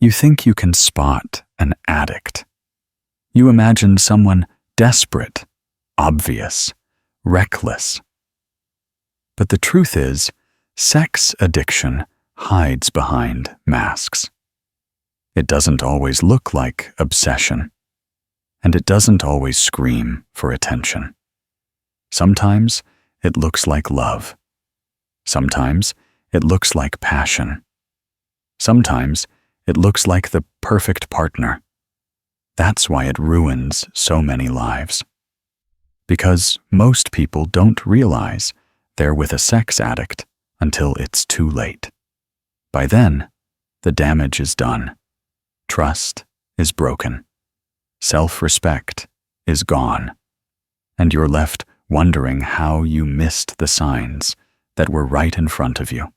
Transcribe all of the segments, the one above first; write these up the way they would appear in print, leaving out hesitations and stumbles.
You think you can spot an addict. You imagine someone desperate, obvious, reckless. But the truth is, sex addiction hides behind masks. It doesn't always look like obsession, and it doesn't always scream for attention. Sometimes it looks like love. Sometimes it looks like passion. Sometimes it looks like the perfect partner. That's why it ruins so many lives. Because most people don't realize they're with a sex addict until it's too late. By then, the damage is done. Trust is broken. Self-respect is gone. And you're left wondering how you missed the signs that were right in front of you.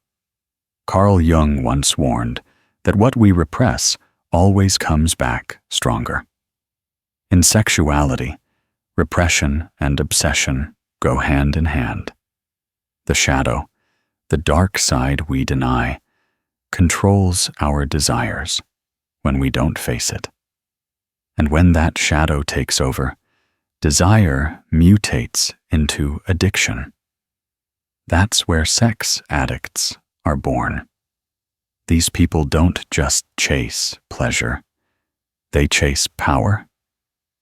Carl Jung once warned that what we repress always comes back stronger. In sexuality, repression and obsession go hand in hand. The shadow, the dark side we deny, controls our desires when we don't face it. And when that shadow takes over, desire mutates into addiction. That's where sex addicts are born. These people don't just chase pleasure. They chase power,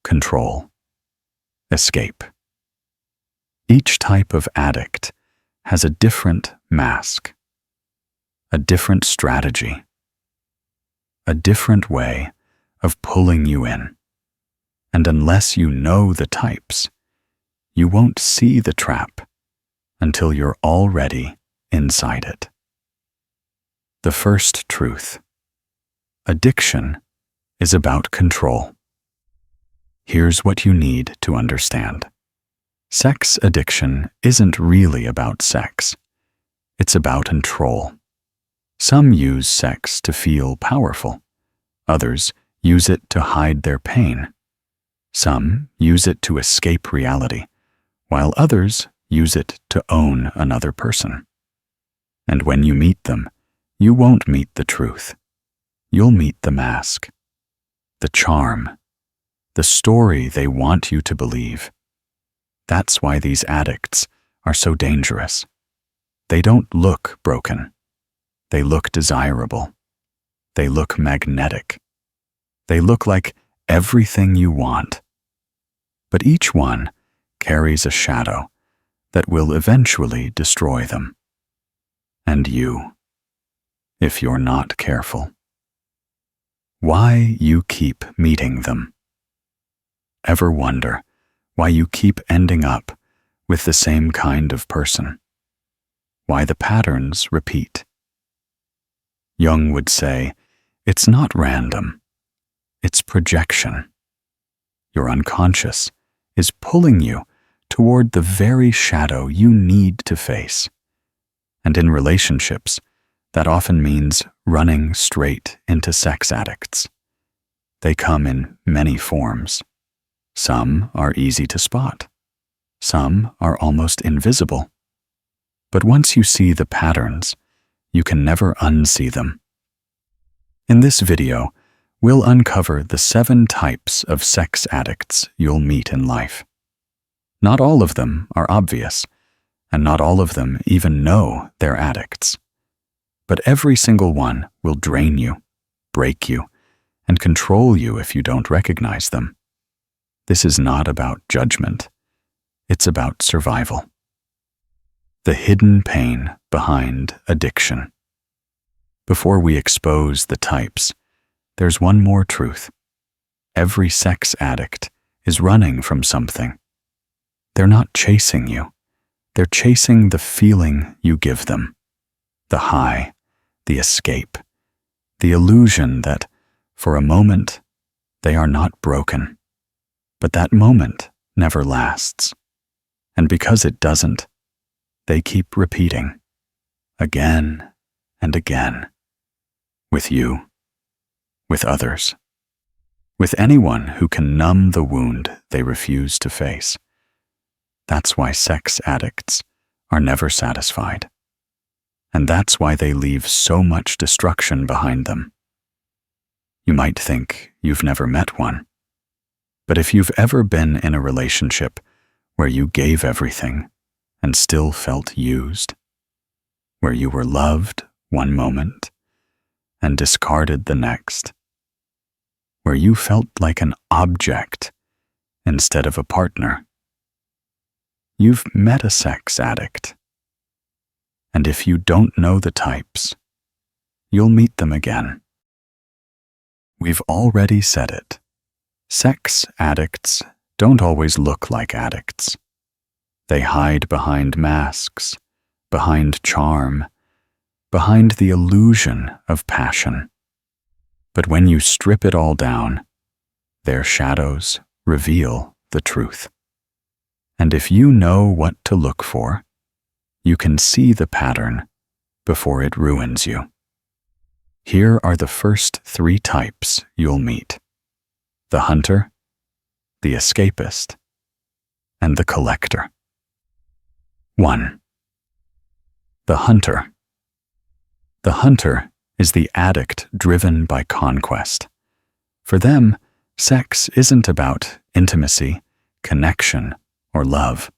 control, escape. Each type of addict has a different mask, a different strategy, a different way of pulling you in. And unless you know the types, you won't see the trap until you're already inside it. The first truth: addiction is about control. Here's what you need to understand. Sex addiction isn't really about sex. It's about control. Some use sex to feel powerful. Others use it to hide their pain. Some use it to escape reality, while others use it to own another person. And when you meet them, you won't meet the truth. You'll meet the mask, the charm, the story they want you to believe. That's why these addicts are so dangerous. They don't look broken. They look desirable. They look magnetic. They look like everything you want. But each one carries a shadow that will eventually destroy them. And you, if you're not careful. Why you keep meeting them. Ever wonder why you keep ending up with the same kind of person? Why the patterns repeat? Jung would say, it's not random, it's projection. Your unconscious is pulling you toward the very shadow you need to face. And in relationships, that often means running straight into sex addicts. They come in many forms. Some are easy to spot. Some are almost invisible. But once you see the patterns, you can never unsee them. In this video, we'll uncover the 7 types of sex addicts you'll meet in life. Not all of them are obvious, and not all of them even know they're addicts. But every single one will drain you, break you, and control you if you don't recognize them. This is not about judgment. It's about survival. The hidden pain behind addiction. Before we expose the types, there's one more truth. Every sex addict is running from something. They're not chasing you. They're chasing the feeling you give them. The high, the escape, the illusion that, for a moment, they are not broken. But that moment never lasts. And because it doesn't, they keep repeating, again and again, with you, with others, with anyone who can numb the wound they refuse to face. That's why sex addicts are never satisfied. And that's why they leave so much destruction behind them. You might think you've never met one. But if you've ever been in a relationship where you gave everything and still felt used, where you were loved one moment and discarded the next, where you felt like an object instead of a partner, you've met a sex addict. And if you don't know the types, you'll meet them again. We've already said it. Sex addicts don't always look like addicts. They hide behind masks, behind charm, behind the illusion of passion. But when you strip it all down, their shadows reveal the truth. And if you know what to look for, you can see the pattern before it ruins you. Here are the first 3 types you'll meet: the hunter, the escapist, and the collector. 1. The hunter. The hunter is the addict driven by conquest. For them, sex isn't about intimacy, connection, or love.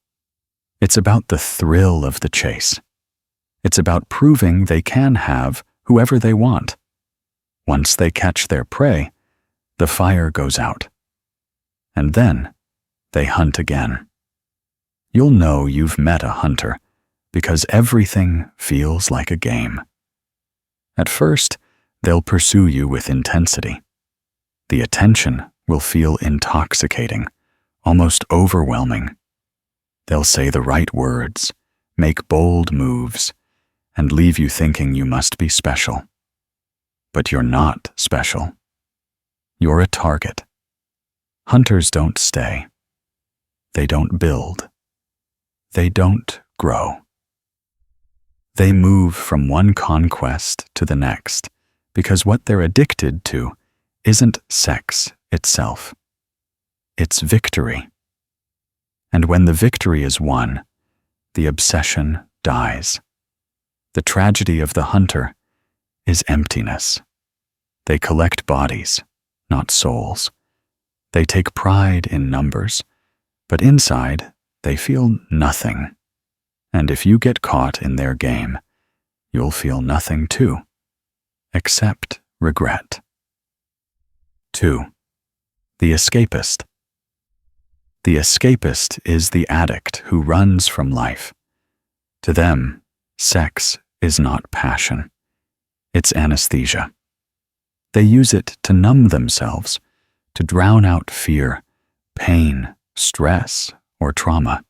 It's about the thrill of the chase. It's about proving they can have whoever they want. Once they catch their prey, the fire goes out. And then they hunt again. You'll know you've met a hunter because everything feels like a game. At first, they'll pursue you with intensity. The attention will feel intoxicating, almost overwhelming. They'll say the right words, make bold moves, and leave you thinking you must be special. But you're not special. You're a target. Hunters don't stay. They don't build. They don't grow. They move from one conquest to the next because what they're addicted to isn't sex itself. It's victory. And when the victory is won, the obsession dies. The tragedy of the hunter is emptiness. They collect bodies, not souls. They take pride in numbers, but inside they feel nothing. And if you get caught in their game, you'll feel nothing too, except regret. 2. The escapist. The escapist is the addict who runs from life. To them, sex is not passion. It's anesthesia. They use it to numb themselves, to drown out fear, pain, stress, or trauma.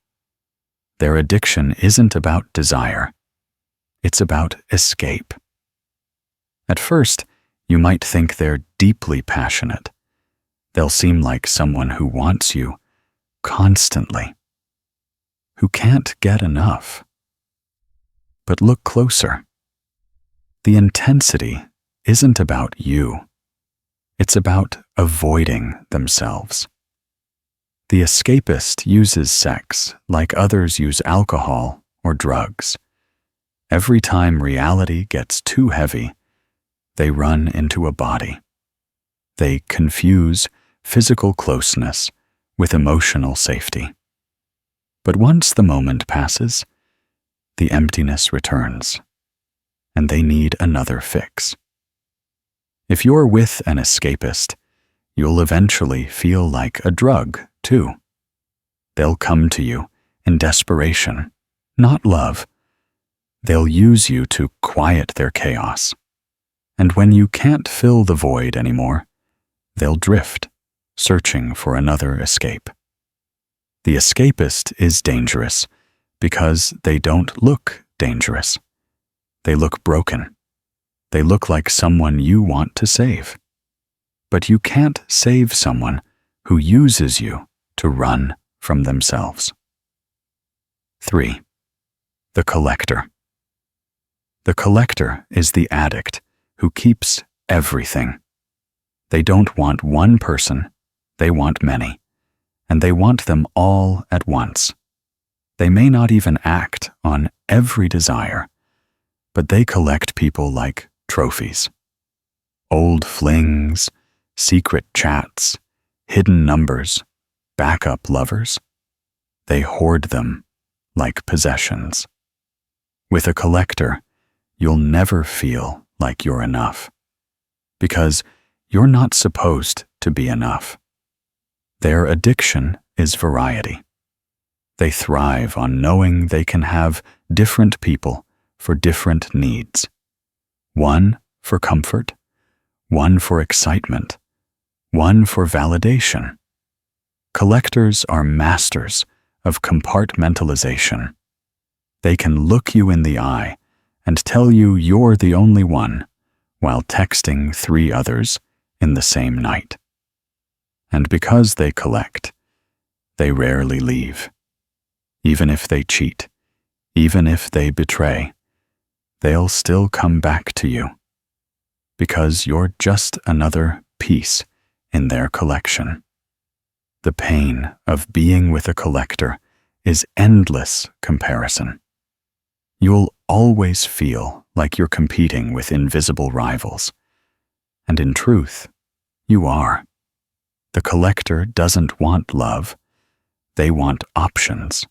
Their addiction isn't about desire. It's about escape. At first, you might think they're deeply passionate. They'll seem like someone who wants you constantly, who can't get enough. But look closer. The intensity isn't about you. It's about avoiding themselves. The escapist uses sex like others use alcohol or drugs. Every time reality gets too heavy, they run into a body. They confuse physical closeness with emotional safety. But once the moment passes, the emptiness returns, and they need another fix. If you're with an escapist, you'll eventually feel like a drug, too. They'll come to you in desperation, not love. They'll use you to quiet their chaos. And when you can't fill the void anymore, they'll drift, searching for another escape. The escapist is dangerous because they don't look dangerous. They look broken. They look like someone you want to save. But you can't save someone who uses you to run from themselves. 3. The collector. The collector is the addict who keeps everything. They don't want one person, they want many, and they want them all at once. They may not even act on every desire, but they collect people like trophies. Old flings, secret chats, hidden numbers, backup lovers. They hoard them like possessions. With a collector, you'll never feel like you're enough, because you're not supposed to be enough. Their addiction is variety. They thrive on knowing they can have different people for different needs. One for comfort, one for excitement, one for validation. Collectors are masters of compartmentalization. They can look you in the eye and tell you you're the only one, while texting 3 others in the same night. And because they collect, they rarely leave. Even if they cheat, even if they betray, they'll still come back to you, because you're just another piece in their collection. The pain of being with a collector is endless comparison. You'll always feel like you're competing with invisible rivals. And in truth, you are. The collector doesn't want love. They want options.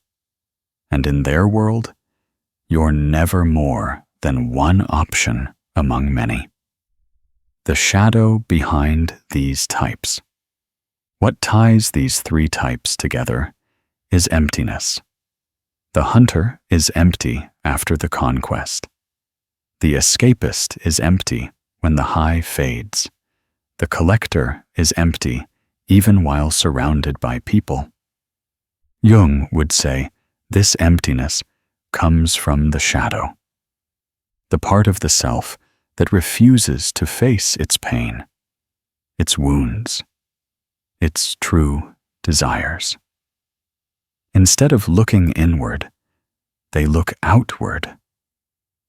And in their world, you're never more than one option among many. The shadow behind these types. What ties these 3 types together is emptiness. The hunter is empty after the conquest. The escapist is empty when the high fades. The collector is empty even while surrounded by people. Jung would say this emptiness comes from the shadow, the part of the self that refuses to face its pain, its wounds, its true desires. Instead of looking inward, they look outward,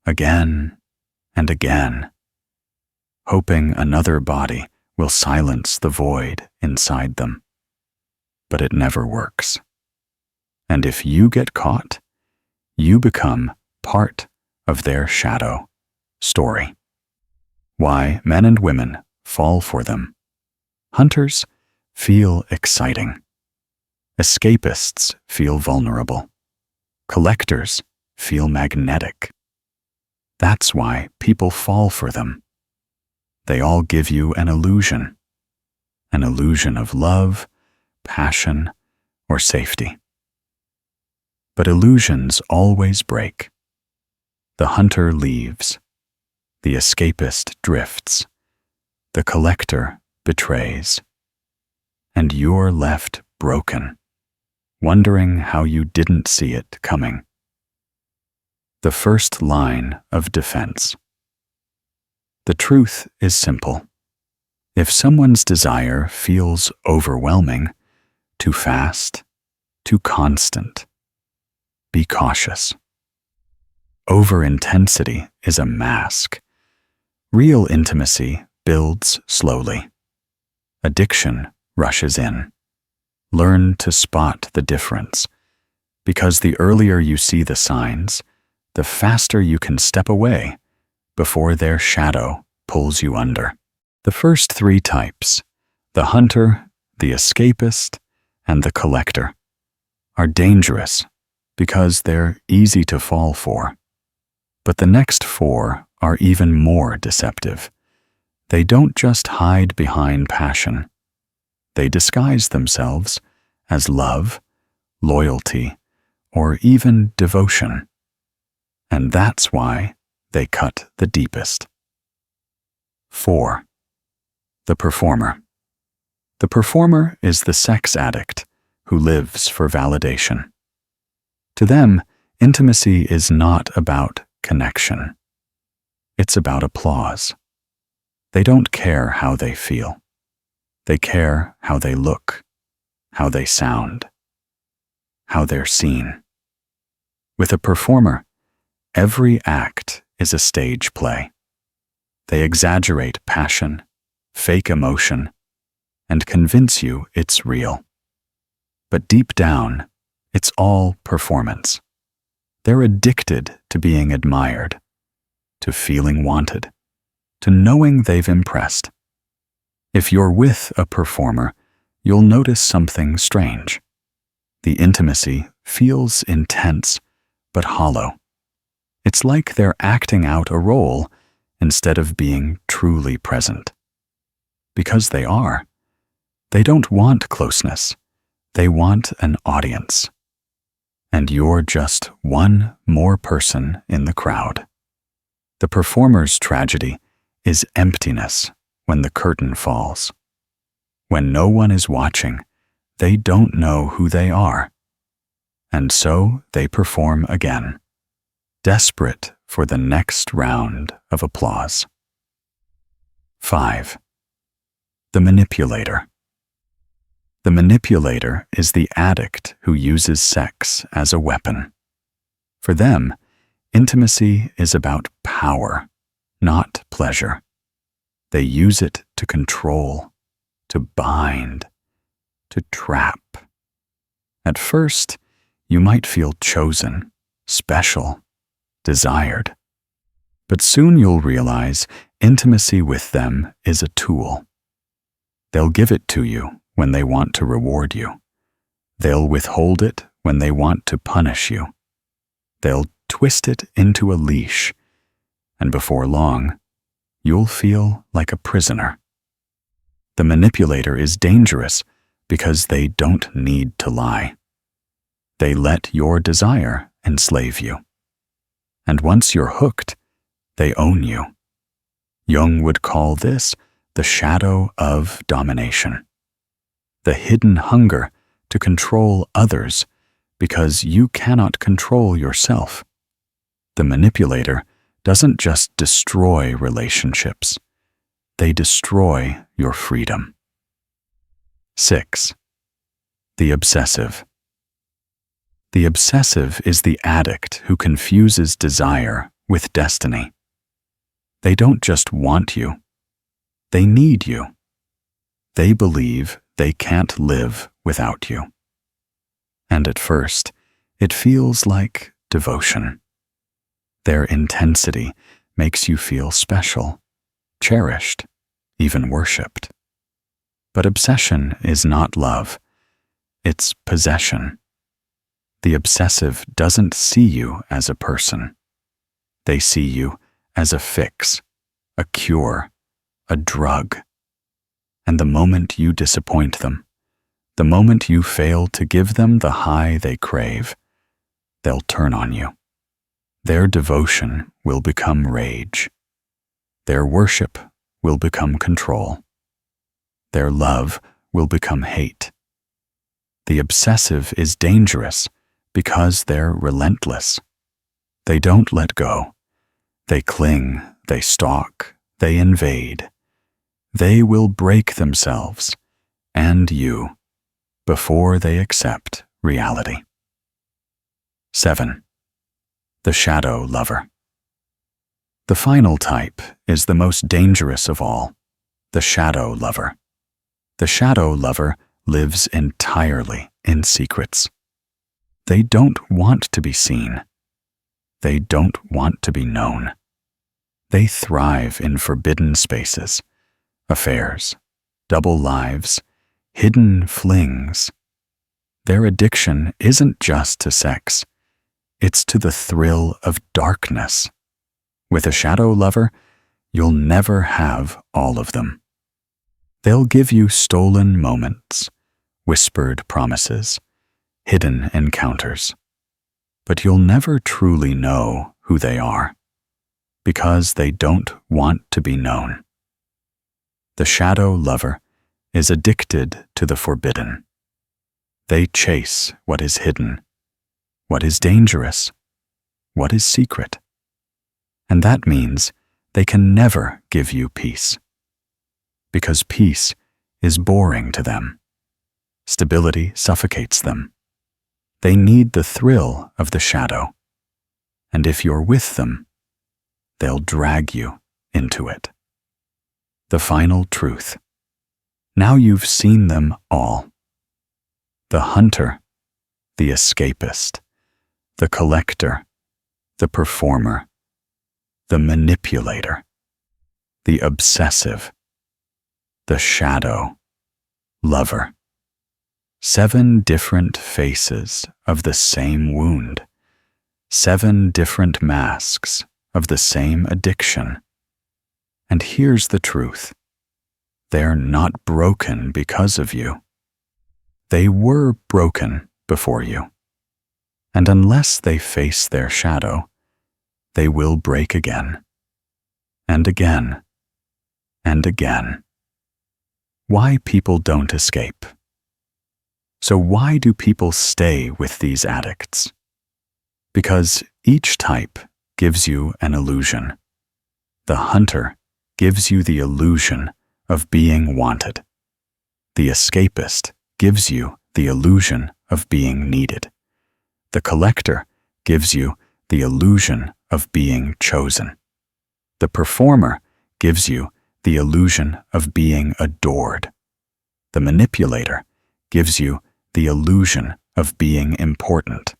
again and again, hoping another body will silence the void inside them. But it never works. And if you get caught, you become part of their shadow story. Why men and women fall for them. Hunters feel exciting. Escapists feel vulnerable. Collectors feel magnetic. That's why people fall for them. They all give you an illusion of love, passion, or safety. But illusions always break. The hunter leaves. The escapist drifts. The collector betrays. And you're left broken, wondering how you didn't see it coming. The first line of defense. The truth is simple. If someone's desire feels overwhelming, too fast, too constant, be cautious. Over-intensity is a mask. Real intimacy builds slowly. Addiction rushes in. Learn to spot the difference, because the earlier you see the signs, the faster you can step away before their shadow pulls you under. The first 3 types, the hunter, the escapist, and the collector, are dangerous because they're easy to fall for. But the next 4 are even more deceptive. They don't just hide behind passion. They disguise themselves as love, loyalty, or even devotion. And that's why they cut the deepest. 4. The performer. The performer is the sex addict who lives for validation. To them, intimacy is not about connection. It's about applause. They don't care how they feel. They care how they look, how they sound, how they're seen. With a performer, every act is a stage play. They exaggerate passion, fake emotion, and convince you it's real. But deep down, it's all performance. They're addicted to being admired, to feeling wanted, to knowing they've impressed. If you're with a performer, you'll notice something strange. The intimacy feels intense, but hollow. It's like they're acting out a role instead of being truly present. Because they are. They don't want closeness. They want an audience. And you're just one more person in the crowd. The performer's tragedy is emptiness when the curtain falls. When no one is watching, they don't know who they are. And so they perform again, desperate for the next round of applause. 5. The manipulator. The manipulator is the addict who uses sex as a weapon. For them, intimacy is about power, not pleasure. They use it to control, to bind, to trap. At first, you might feel chosen, special, desired. But soon you'll realize intimacy with them is a tool. They'll give it to you when they want to reward you. They'll withhold it when they want to punish you. They'll twist it into a leash, and before long, you'll feel like a prisoner. The manipulator is dangerous because they don't need to lie. They let your desire enslave you. And once you're hooked, they own you. Jung would call this the shadow of domination. The hidden hunger to control others because you cannot control yourself. The manipulator doesn't just destroy relationships. They destroy your freedom. 6. The obsessive. The obsessive is the addict who confuses desire with destiny. They don't just want you. They need you. They believe they can't live without you. And at first, it feels like devotion. Their intensity makes you feel special, cherished, even worshipped. But obsession is not love. It's possession. The obsessive doesn't see you as a person. They see you as a fix, a cure, a drug. And the moment you disappoint them, the moment you fail to give them the high they crave, they'll turn on you. Their devotion will become rage. Their worship will become control. Their love will become hate. The obsessive is dangerous because they're relentless. They don't let go. They cling, they stalk, they invade. They will break themselves and you before they accept reality. 7. The shadow lover. The final type is the most dangerous of all, the shadow lover. The shadow lover lives entirely in secrets. They don't want to be seen. They don't want to be known. They thrive in forbidden spaces, affairs, double lives, hidden flings. Their addiction isn't just to sex. It's to the thrill of darkness. With a shadow lover, you'll never have all of them. They'll give you stolen moments, whispered promises, hidden encounters. But you'll never truly know who they are, because they don't want to be known. The shadow lover is addicted to the forbidden. They chase what is hidden, what is dangerous, what is secret. And that means they can never give you peace. Because peace is boring to them. Stability suffocates them. They need the thrill of the shadow. And if you're with them, they'll drag you into it. The final truth. Now you've seen them all. The hunter, the escapist, the collector, the performer, the manipulator, the obsessive. The shadow lover. 7 different faces of the same wound. 7 different masks of the same addiction. And here's the truth. They're not broken because of you. They were broken before you. And unless they face their shadow, they will break again, and again, and again. Why people don't escape. So why do people stay with these addicts? Because each type gives you an illusion. The hunter gives you the illusion of being wanted. The escapist gives you the illusion of being needed. The collector gives you the illusion of being chosen. The performer gives you the illusion of being adored. The manipulator gives you the illusion of being important.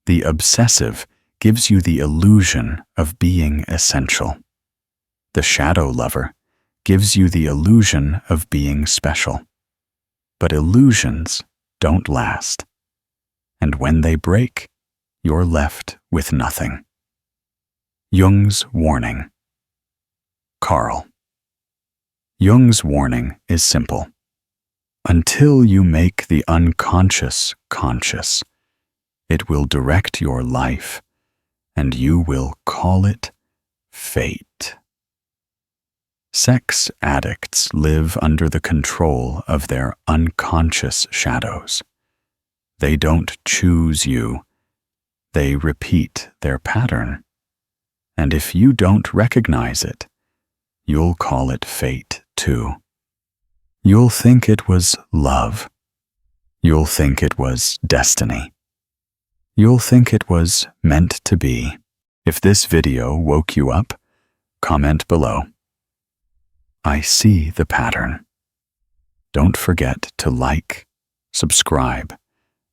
The obsessive gives you the illusion of being essential. The shadow lover gives you the illusion of being special. But illusions don't last. And when they break, you're left with nothing. Jung's warning. Carl. Jung's warning is simple. Until you make the unconscious conscious, it will direct your life, and you will call it fate. Sex addicts live under the control of their unconscious shadows. They don't choose you. They repeat their pattern. And if you don't recognize it, you'll call it fate too. You'll think it was love. You'll think it was destiny. You'll think it was meant to be. If this video woke you up, comment below. I see the pattern. Don't forget to like, subscribe,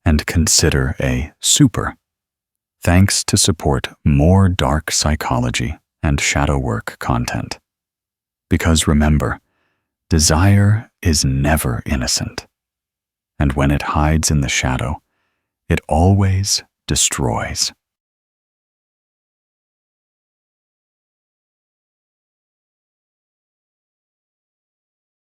and consider a super. Thanks to support more dark psychology and shadow work content. Because remember, desire is never innocent. And when it hides in the shadow, it always destroys.